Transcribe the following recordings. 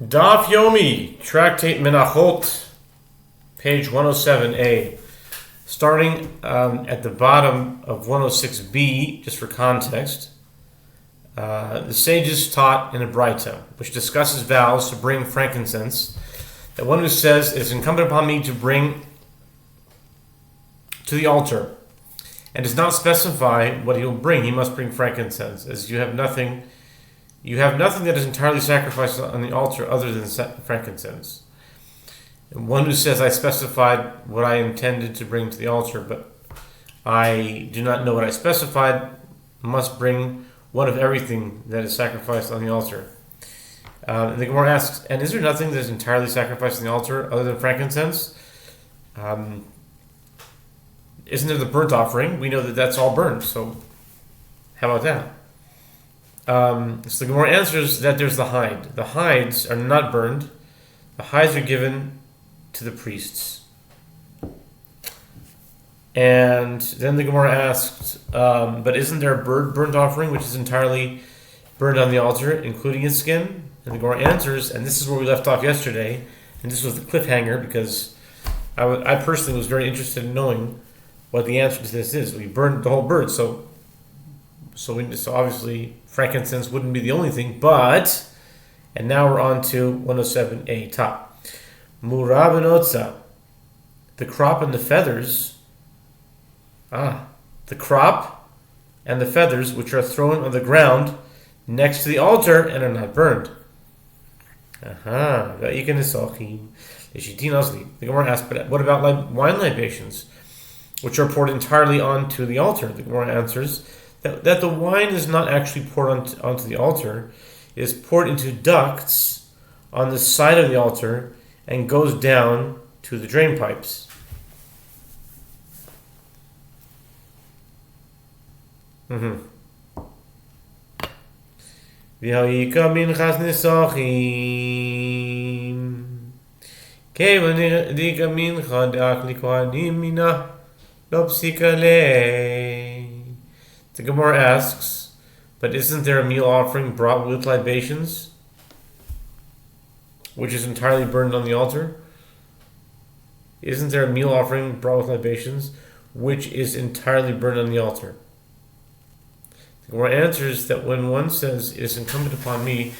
Daf Yomi, Tractate Menachot, page 107a. Starting at the bottom of 106b, just for context, the sages taught in a Braita, which discusses vows to bring frankincense, that one who says, "It is incumbent upon me to bring to the altar," and does not specify what he will bring, he must bring frankincense, as you have nothing that is entirely sacrificed on the altar other than frankincense. And one who says, "I specified what I intended to bring to the altar, but I do not know what I specified," must bring one of everything that is sacrificed on the altar. And the Gemara asks, and is there nothing that is entirely sacrificed on the altar other than frankincense? Isn't there the burnt offering? We know that that's all burned, so how about that? So the Gemara answers that there's the hide. The hides are not burned. The hides are given to the priests. And then the Gemara asked, but isn't there a burnt offering which is entirely burned on the altar, including its skin? And the Gemara answers, and this is where we left off yesterday, and this was the cliffhanger, because I personally was very interested in knowing what the answer to this is. We burned the whole bird, so obviously frankincense wouldn't be the only thing, and now we're on to 107a top. Murab and Otza, the crop and the feathers. The crop and the feathers which are thrown on the ground next to the altar and are not burned. The Gemara asks, but what about wine libations, which are poured entirely onto the altar? The Gemara answers that the wine is not actually poured onto the altar. It is poured into ducts on the side of the altar and goes down to the drain pipes. The Gemara asks, but isn't there a meal offering brought with libations, which is entirely burned on the altar? Isn't there a meal offering brought with libations, which is entirely burned on the altar? The Gemara answers that when one says, "It is incumbent upon me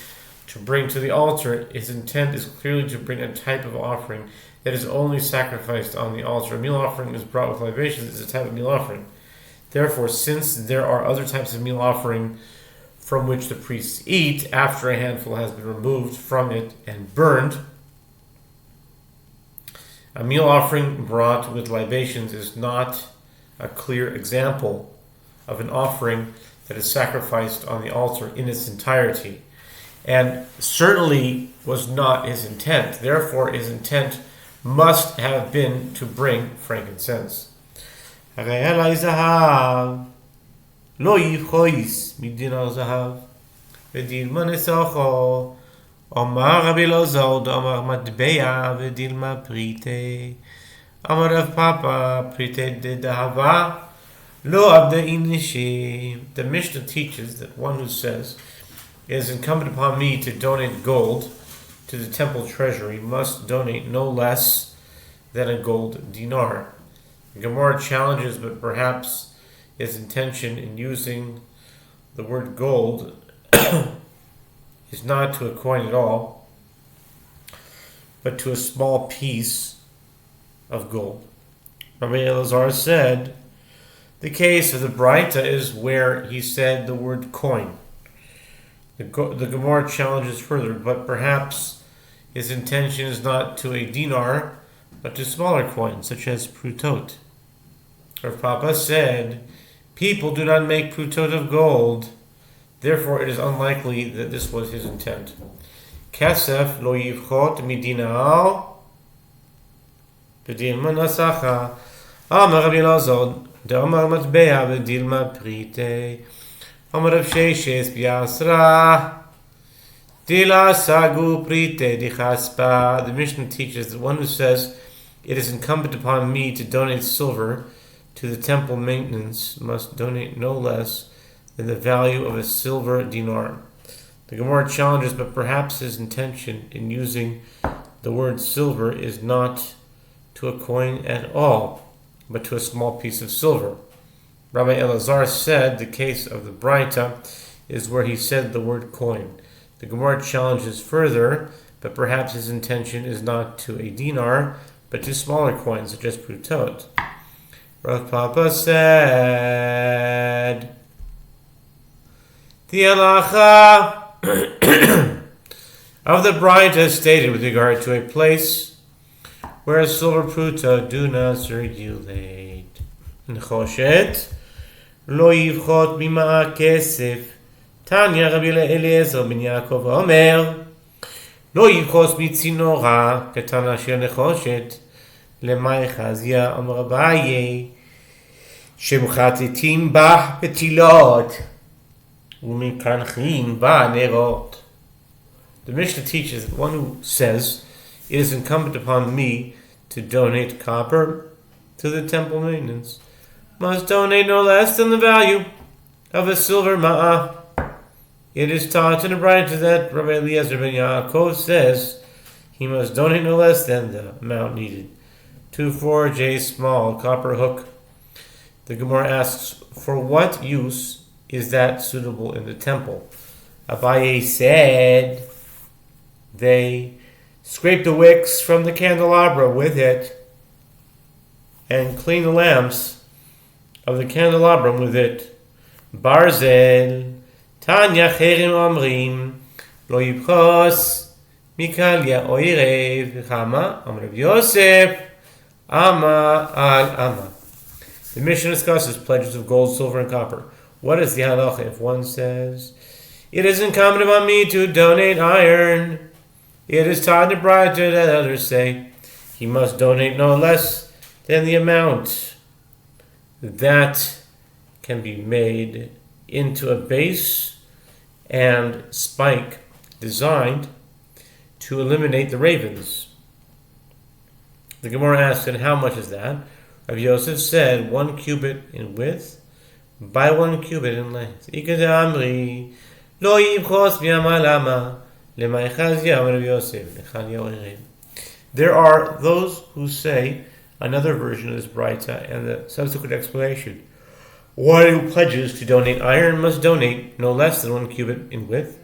to bring to the altar," his intent is clearly to bring a type of offering that is only sacrificed on the altar. A meal offering is brought with libations is a type of meal offering. Therefore, since there are other types of meal offering from which the priests eat after a handful has been removed from it and burned, a meal offering brought with libations is not a clear example of an offering that is sacrificed on the altar in its entirety, and certainly was not his intent. Therefore, his intent must have been to bring frankincense. לא יבחויס מדינר זהב ודילמה נסוחו אמר רבי אלעזר דאמר מטבע ודילמה פריטי אמר רב פאפה פריטי דדהבה לא עבדי נשי. The Mishnah teaches that one who says, "It is incumbent upon me to donate gold to the temple treasury," must donate no less than a gold dinar. The Gemara challenges, but perhaps his intention in using the word gold is not to a coin at all, but to a small piece of gold. Rabbi Elazar said, the case of the Braita is where he said the word coin. The Gemara challenges further, but perhaps his intention is not to a dinar, but to smaller coins, such as prutot. Rav Papa said, people do not make prutot of gold, therefore it is unlikely that this was his intent. Kesef lo yivchot midinar b'dilma nasacha amar Rabbi Elazar de'amar matbea b'dilma prite amar Rav Sheshes b'yasra dila sagu prite dichaspa. The Mishnah teaches that one who says, "It is incumbent upon me to donate silver to the temple maintenance," must donate no less than the value of a silver dinar. The Gemara challenges, but perhaps his intention in using the word silver is not to a coin at all, but to a small piece of silver. Rabbi Elazar said the case of the Braita is where he said the word coin. The Gemara challenges further, but perhaps his intention is not to a dinar, but to smaller coins, such as prutot. Rav Papa said, the halacha of the Braita is stated with regard to a place where a silver pruta do not circulate. Nechoshet lo yivchot mima kesef. Tanya Rabbi Eliezer ben Yaakov Omer lo yivchos mitzinora ketana shel nechoshet lemay chazia Omer Abaye shemchatitim bah betilot umikanchim ba nerot. The Mishnah teaches that one who says, it is incumbent upon me to donate copper to the temple maintenance, must donate no less than the value of a silver ma'ah. It is taught in the Braita that Rabbi Eliezer ben Yaakov says he must donate no less than the amount needed to forge a small copper hook. The Gemara asks, for what use is that suitable in the temple? Abaye said, they scrape the wicks from the candelabra with it and clean the lamps of the candelabrum with it. Barzel Tanya Cherim Omrim Lo Yibchos Mikalia Oirev Chama Amrav Yosef Ama Al Ama. The Mishnah discusses pledges of gold, silver, and copper. What is the halacha if one says, it is incumbent upon me to donate iron? It is taught in the Braita that others say he must donate no less than the amount that can be made into a base and spike designed to eliminate the ravens. The Gemara asks, and how much is that? Rav Yosef said 1 cubit in width by 1 cubit in length. Ikadamri lo yibchos mi'amalama. There are those who say another version of this Braita and the subsequent explanation. One who pledges to donate iron must donate no less than 1 cubit in width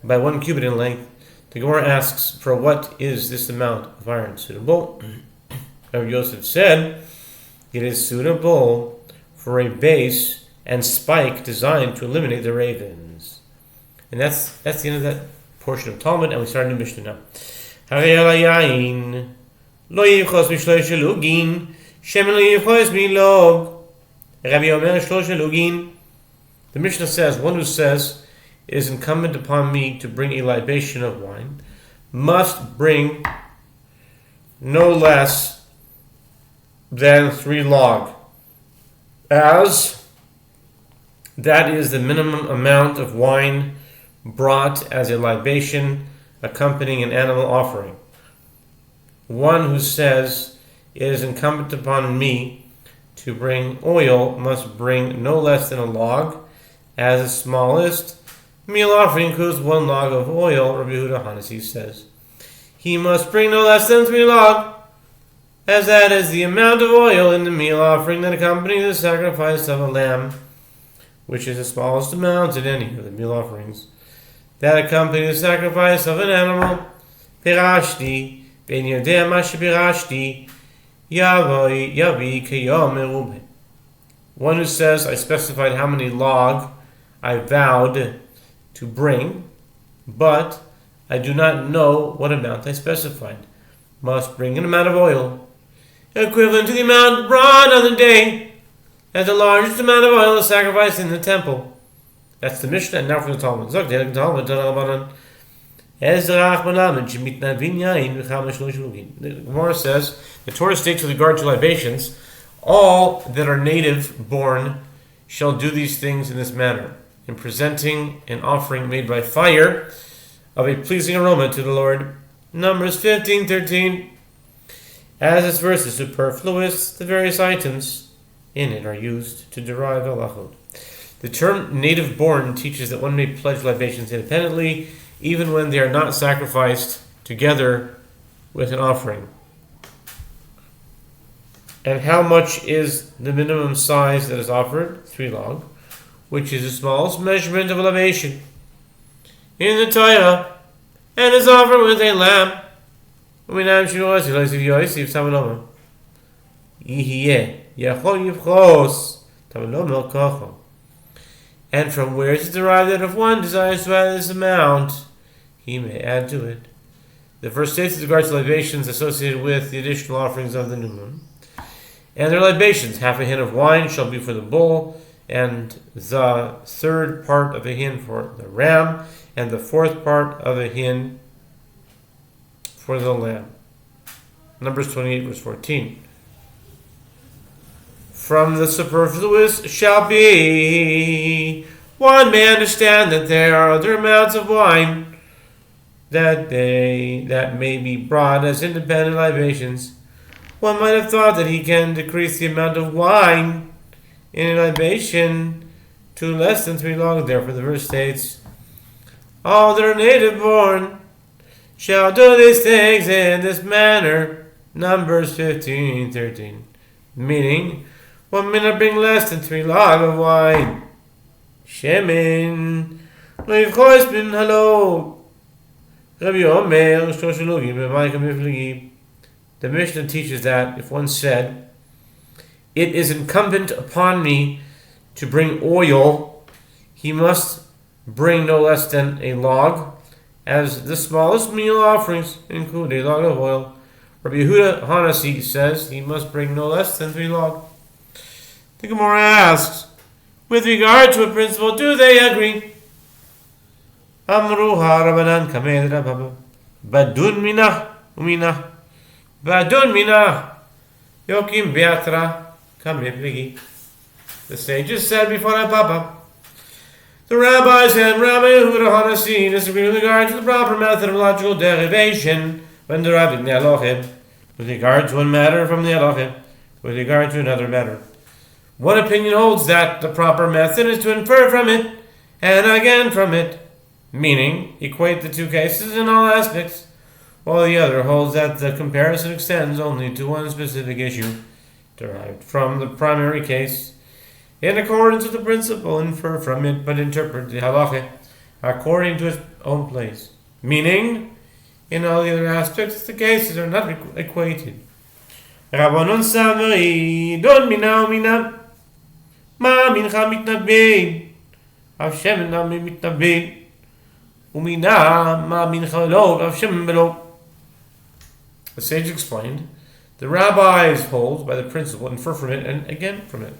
by 1 cubit in length. The Gemara asks, for what is this amount of iron suitable? Rabbi Yosef said, it is suitable for a base and spike designed to eliminate the ravens. And that's the end of that portion of Talmud, and we start a new Mishnah now. The Mishnah says, one who says, it is incumbent upon me to bring a libation of wine, must bring no less than 3 log, as that is the minimum amount of wine brought as a libation accompanying an animal offering. One who says, it is incumbent upon me to bring oil must bring no less than a log, as the smallest meal offering includes 1 log of oil. Rabbi Yehuda Hanasi says, he must bring no less than 3 log, as that is the amount of oil in the meal offering that accompanies the sacrifice of a lamb, which is the smallest amount in any of the meal offerings that accompany the sacrifice of an animal. Pirashti, ben yodea ma shepirashti, yavi keyom merubeh. One who says, I specified how many log I vowed to bring, but I do not know what amount I specified, must bring an amount of oil equivalent to the amount brought on the day as the largest amount of oil is sacrificed in the temple. That's the Mishnah, and now for the Talmud. The Gemara says, the Torah states with regard to libations, all that are native born shall do these things in this manner, in presenting an offering made by fire of a pleasing aroma to the Lord. Numbers 15:13. As this verse is superfluous, the various items in it are used to derive halachot. The term native born teaches that one may pledge libations independently, even when they are not sacrificed together with an offering. And how much is the minimum size that is offered? 3 log, which is the smallest measurement of a libation in the Torah, and is offered with a lamb. And from where is it derived that if one desires to add this amount, he may add to it? The first states with regards to libations associated with the additional offerings of the new moon. And their libations, half a hin of wine shall be for the bull, and the third part of a hin for the ram, and the fourth part of a hin for the lamb. Numbers 28, verse 14. From the superfluous shall be. One may understand that there are other amounts of wine that may be brought as independent libations. One might have thought that he can decrease the amount of wine in a libation to less than 3 log. Therefore, the verse states, all that are native born shall do these things in this manner. Numbers 15:13. Meaning, one may not bring less than 3 log of wine. Shemin, loivchois bin halo. Rabbi Omer, shoshalugim, b'maikam ifligi. The Mishnah teaches that if one said, it is incumbent upon me to bring oil, he must bring no less than a log, as the smallest meal offerings include a log of oil. Rabbi Yehuda Hanasi says he must bring no less than 3 log. The Gemara asks, with regard to a principle, do they agree? Amruha Rabbanan Kamed Rabba Badun Minah Umina Badun Minah Yokim Beatra Kamepligi. The sages said before Papa. The rabbis and Rabbi Yehuda Hanasi disagree with regard to the proper method of logical derivation when deriving the halachim, with regard to one matter from the halachim, with regard to another matter. One opinion holds that the proper method is to infer from it, and again from it, meaning equate the two cases in all aspects, while the other holds that the comparison extends only to one specific issue, derived from the primary case. In accordance with the principle, infer from it, but interpret the halacha according to its own place. Meaning, in all the other aspects, the cases are not equated. Rabbanon Saveri, Don Mina Umina, Ma Mincha Mitnabin, Avshem Nami Mitnabin, Umina, Ma Mincha Lo, Avshem Belo. The sage explained, the rabbis hold by the principle, infer from it, and again from it.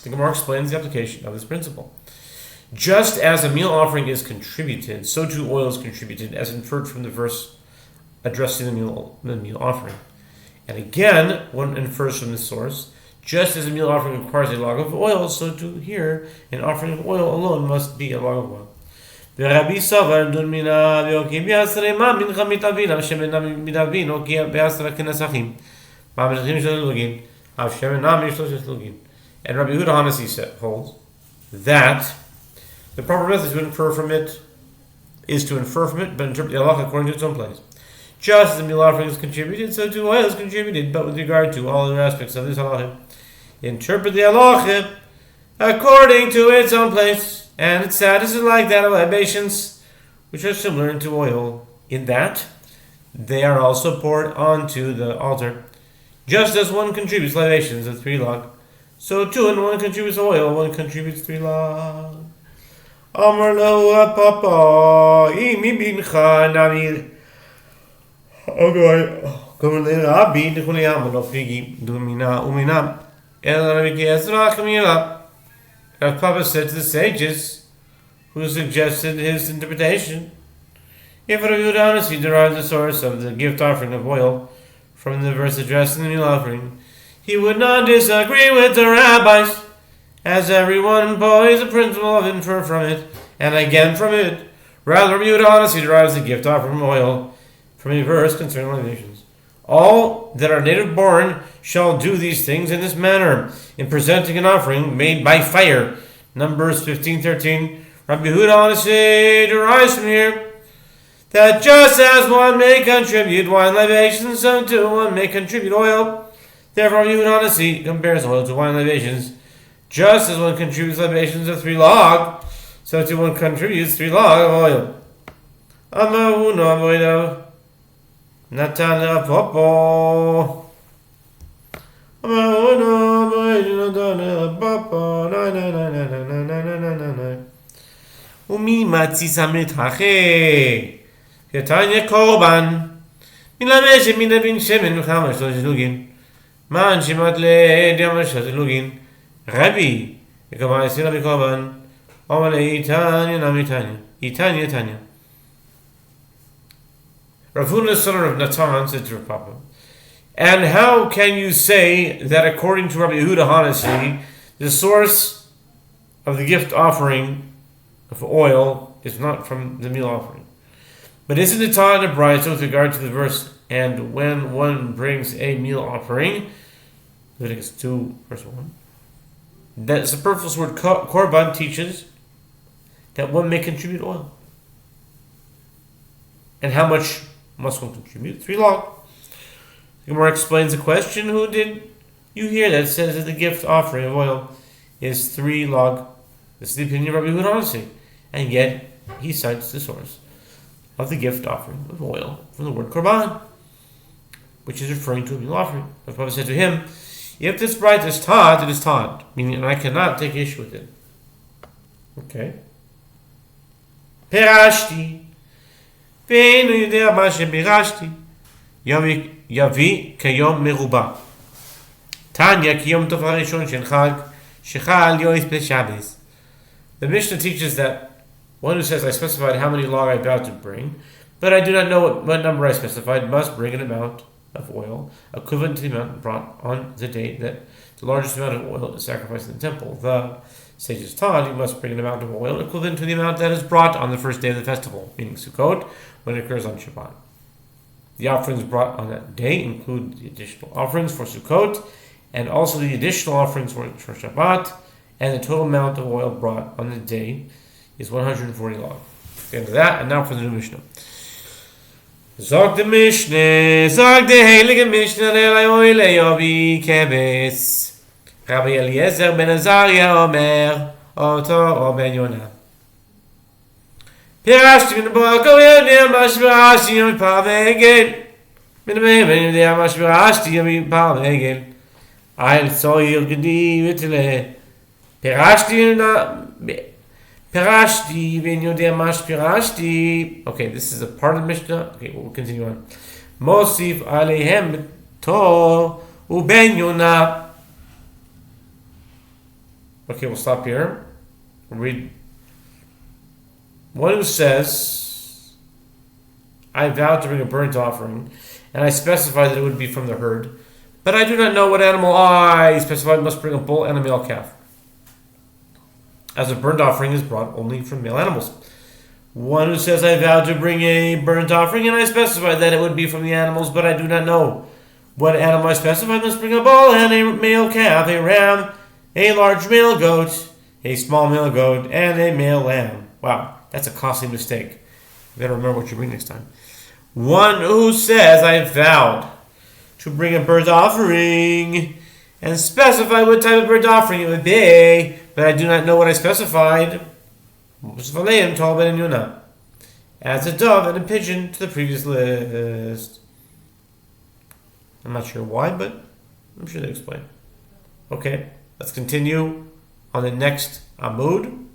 The Gemara explains the application of this principle. Just as a meal offering is contributed, so too oil is contributed, as inferred from the verse addressing the meal offering. And again, one infers from this source, just as a meal offering requires a log of oil, so too here, an offering of oil alone must be a log of oil. Rabbi Sofer dun mina v'yokim b'yasrei ma mincha mitavin avshem enam mitavin okia b'yasra k'nesachim ma minchim shel lugin avshem enam shel lugin. And Rabbi Yehuda Hanasi holds that the proper method to infer from it is to infer from it, but interpret the halacha according to its own place. Just as the meal offering is contributed, so too oil is contributed, but with regard to all other aspects of this halacha, interpret the halacha according to its own place. And its status is like that of libations, which are similar to oil, in that they are also poured onto the altar. Just as one contributes libations of 3 log, so too when one contributes oil, one contributes 3 log. Amar lo papa, imi bincha namir. Okay. Come le rabbi de kuliam lo figi dumina umina. El rabbi Ezra kamila. As Papa said to the sages, who suggested his interpretation, if Rabbi Yehuda Hanasi derived the source of the gift offering of oil from the verse addressing the meal offering, he would not disagree with the rabbis, as everyone employs the principle of infer from it, and again from it. Rather, Rabbi Yehuda Hanasi derives the gift offering of oil from a verse concerning libations. All that are native born shall do these things in this manner, in presenting an offering made by fire Numbers 15:13. Rabbi Yehuda honestly derives from here that just as one may contribute wine libations, so too one may contribute oil. Therefore, Rabbi Yehuda honestly compares oil to wine libations. Just as one contributes libations of 3 log, so too one contributes 3 log of oil. Amahu no amoidav. Natana popo. Amahu no amoidav. Popo. No. Umi matzi samit hache. Yatanya korban. Milamesh minavin shemen mechamash lo zilugin. Man shemat le diamash zilugin. Rabbi, Yekamai Sila Mikoban, Omale Itanya Namitanya, Itanya Tanya. Ravuna, the son of Natan, said to her papa, and how can you say that according to Rabbi Yehuda Hanasi, the source of the gift offering of oil is not from the meal offering? But isn't it taught in the Bride with regard to the verse, and when one brings a meal offering, Leviticus 2, verse 1, that superfluous word korban teaches that one may contribute oil. And how much must one contribute? 3 log. The Gemara explains the question, who did you hear that says that the gift offering of oil is 3 log? This is the opinion of Rabbi Yehuda Hanasi. And yet, he cites the source of the gift offering of oil from the word korban, which is referring to a meal offering. The Prophet said to him, if this right is taught, it is taught. Meaning, I cannot take issue with it. Okay. Perashti. Ve'enu yudea ma she'perashti. Yavi kayom meruba. Tanya kiyom tov harishon shel chag. Shechal yois b'shabbos. The Mishnah teaches that one who says, I specified how many log I vowed to bring, but I do not know what number I specified, must bring an amount of oil equivalent to the amount brought on the day that the largest amount of oil is sacrificed in the temple. The sages taught you must bring an amount of oil equivalent to the amount that is brought on the first day of the festival, meaning Sukkot, when it occurs on Shabbat. The offerings brought on that day include the additional offerings for Sukkot and also the additional offerings for Shabbat, and the total amount of oil brought on the day is 140 log. End of that, and now for the new Mishnah. Zog the Mishnah, Zog the Heilige Mishnah, Relay Oile Yobi Kebes. Rabbi Eliezer ben Azariah Omer, Oto O ben Yonah. Pirashti min Boko Yodir Mashvirashti Yomi Pavegel. Min Ben Yodir Mashvirashti Yomi Pavegel. I'll saw you Gedi Vitale. Pirashti na Pirashti ben Yodir Mash Pirashti. Okay, this is a part of the Mishnah. Okay, we'll continue on. Mosif Alehem To Uben Yonah. Okay, we'll stop here. We'll read. One who says, I vowed to bring a burnt offering, and I specified that it would be from the herd, but I do not know what animal I specified must bring a bull and a male calf, as a burnt offering is brought only from male animals. One who says, I vowed to bring a burnt offering, and I specified that it would be from the animals, but I do not know what animal I specified must bring a bull and a male calf, a ram, a large male goat, a small male goat, and a male lamb. Wow, that's a costly mistake. You better remember what you bring next time. One who says, I vowed to bring a burnt offering and specify what type of burnt offering it would be, but I do not know what I specified. Adds a dove and a pigeon to the previous list. I'm not sure why, but I'm sure they explain. Okay, let's continue on the next Amud.